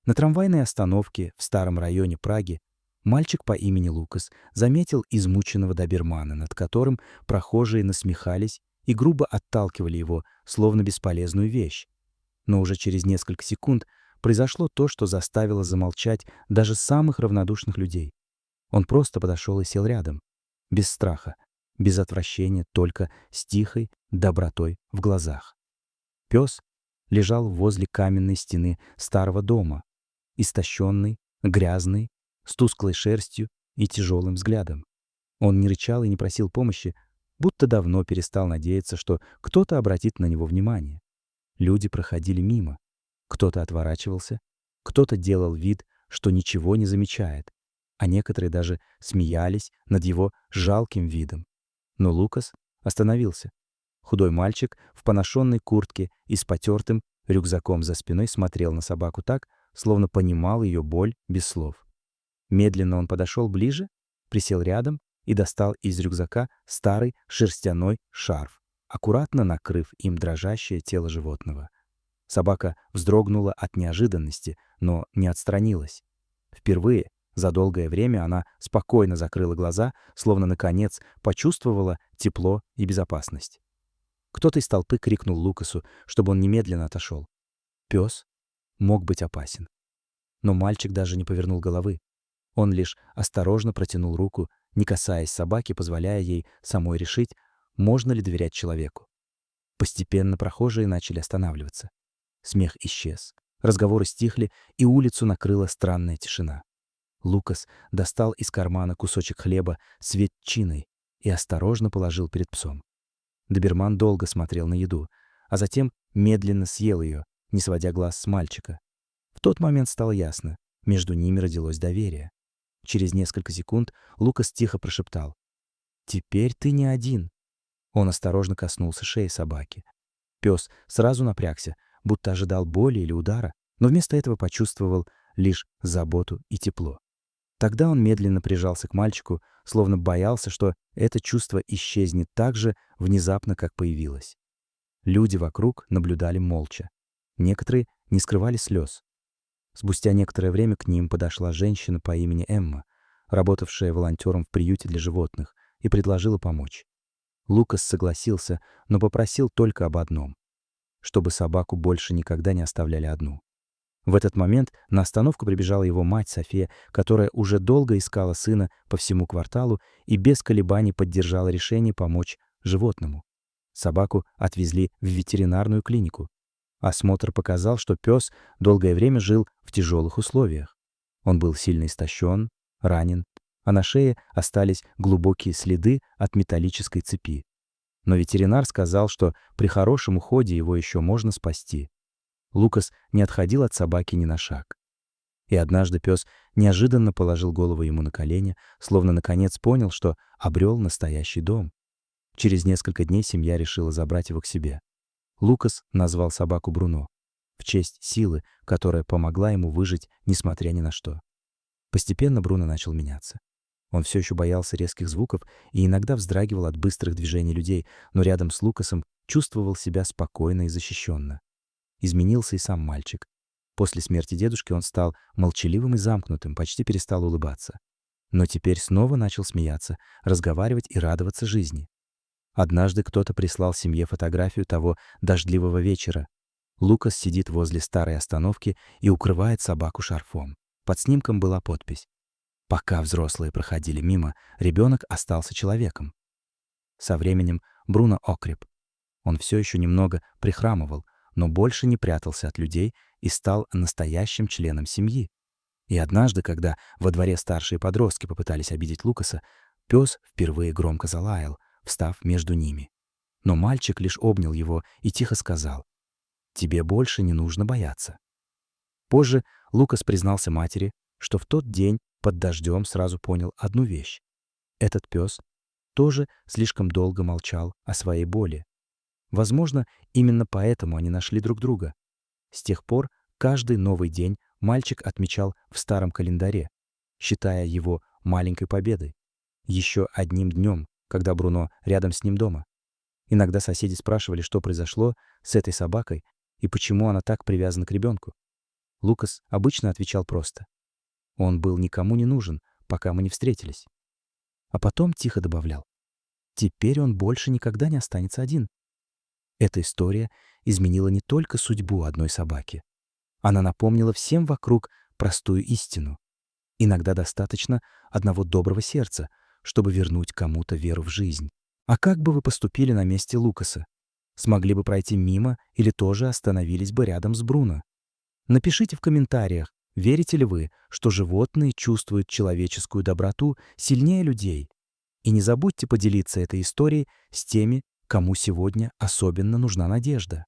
На трамвайной остановке в старом районе Праги мальчик по имени Лукас заметил измученного добермана, над которым прохожие насмехались и грубо отталкивали его, словно бесполезную вещь. Но уже через несколько секунд произошло то, что заставило замолчать даже самых равнодушных людей. Он просто подошел и сел рядом. Без страха, без отвращения, только с тихой добротой в глазах. Пес лежал возле каменной стены старого дома, истощенный, грязный, с тусклой шерстью и тяжелым взглядом. Он не рычал и не просил помощи, будто давно перестал надеяться, что кто-то обратит на него внимание. Люди проходили мимо. Кто-то отворачивался, кто-то делал вид, что ничего не замечает, а некоторые даже смеялись над его жалким видом. Но Лукас остановился. Худой мальчик в поношенной куртке и с потертым рюкзаком за спиной смотрел на собаку так, словно понимал ее боль без слов. Медленно он подошел ближе, присел рядом и достал из рюкзака старый шерстяной шарф, аккуратно накрыв им дрожащее тело животного. Собака вздрогнула от неожиданности, но не отстранилась. Впервые за долгое время она спокойно закрыла глаза, словно, наконец, почувствовала тепло и безопасность. Кто-то из толпы крикнул Лукасу, чтобы он немедленно отошел. Пес мог быть опасен. Но мальчик даже не повернул головы. Он лишь осторожно протянул руку, не касаясь собаки, позволяя ей самой решить, можно ли доверять человеку. Постепенно прохожие начали останавливаться. Смех исчез, разговоры стихли, и улицу накрыла странная тишина. Лукас достал из кармана кусочек хлеба с ветчиной и осторожно положил перед псом. Доберман долго смотрел на еду, а затем медленно съел ее, не сводя глаз с мальчика. В тот момент стало ясно, между ними родилось доверие. Через несколько секунд Лукас тихо прошептал: «Теперь ты не один». Он осторожно коснулся шеи собаки. Пес сразу напрягся, будто ожидал боли или удара, но вместо этого почувствовал лишь заботу и тепло. Тогда он медленно прижался к мальчику, словно боялся, что это чувство исчезнет так же внезапно, как появилось. Люди вокруг наблюдали молча. Некоторые не скрывали слез. Спустя некоторое время к ним подошла женщина по имени Эмма, работавшая волонтером в приюте для животных, и предложила помочь. Лукас согласился, но попросил только об одном — чтобы собаку больше никогда не оставляли одну. В этот момент на остановку прибежала его мать София, которая уже долго искала сына по всему кварталу и без колебаний поддержала решение помочь животному. Собаку отвезли в ветеринарную клинику. Осмотр показал, что пес долгое время жил в тяжелых условиях. Он был сильно истощен, ранен, а на шее остались глубокие следы от металлической цепи. Но ветеринар сказал, что при хорошем уходе его еще можно спасти. Лукас не отходил от собаки ни на шаг. И однажды пес неожиданно положил голову ему на колени, словно наконец понял, что обрел настоящий дом. Через несколько дней семья решила забрать его к себе. Лукас назвал собаку Бруно, в честь силы, которая помогла ему выжить, несмотря ни на что. Постепенно Бруно начал меняться. Он все еще боялся резких звуков и иногда вздрагивал от быстрых движений людей, но рядом с Лукасом чувствовал себя спокойно и защищенно. Изменился и сам мальчик. После смерти дедушки он стал молчаливым и замкнутым, почти перестал улыбаться. Но теперь снова начал смеяться, разговаривать и радоваться жизни. Однажды кто-то прислал семье фотографию того дождливого вечера. Лукас сидит возле старой остановки и укрывает собаку шарфом. Под снимком была подпись: «Пока взрослые проходили мимо, ребенок остался человеком». Со временем Бруно окреп. Он все еще немного прихрамывал, но больше не прятался от людей и стал настоящим членом семьи. И однажды, когда во дворе старшие подростки попытались обидеть Лукаса, пес впервые громко залаял, встав между ними. Но мальчик лишь обнял его и тихо сказал: «Тебе больше не нужно бояться». Позже Лукас признался матери, что в тот день под дождем сразу понял одну вещь. Этот пес тоже слишком долго молчал о своей боли. Возможно, именно поэтому они нашли друг друга. С тех пор каждый новый день мальчик отмечал в старом календаре, считая его маленькой победой. Еще одним днем, когда Бруно рядом с ним дома. Иногда соседи спрашивали, что произошло с этой собакой и почему она так привязана к ребенку. Лукас обычно отвечал просто. Он был никому не нужен, пока мы не встретились. А потом тихо добавлял. Теперь он больше никогда не останется один. Эта история изменила не только судьбу одной собаки. Она напомнила всем вокруг простую истину. Иногда достаточно одного доброго сердца, чтобы вернуть кому-то веру в жизнь. А как бы вы поступили на месте Лукаса? Смогли бы пройти мимо или тоже остановились бы рядом с Бруно? Напишите в комментариях, верите ли вы, что животные чувствуют человеческую доброту сильнее людей. И не забудьте поделиться этой историей с теми, кому сегодня особенно нужна надежда.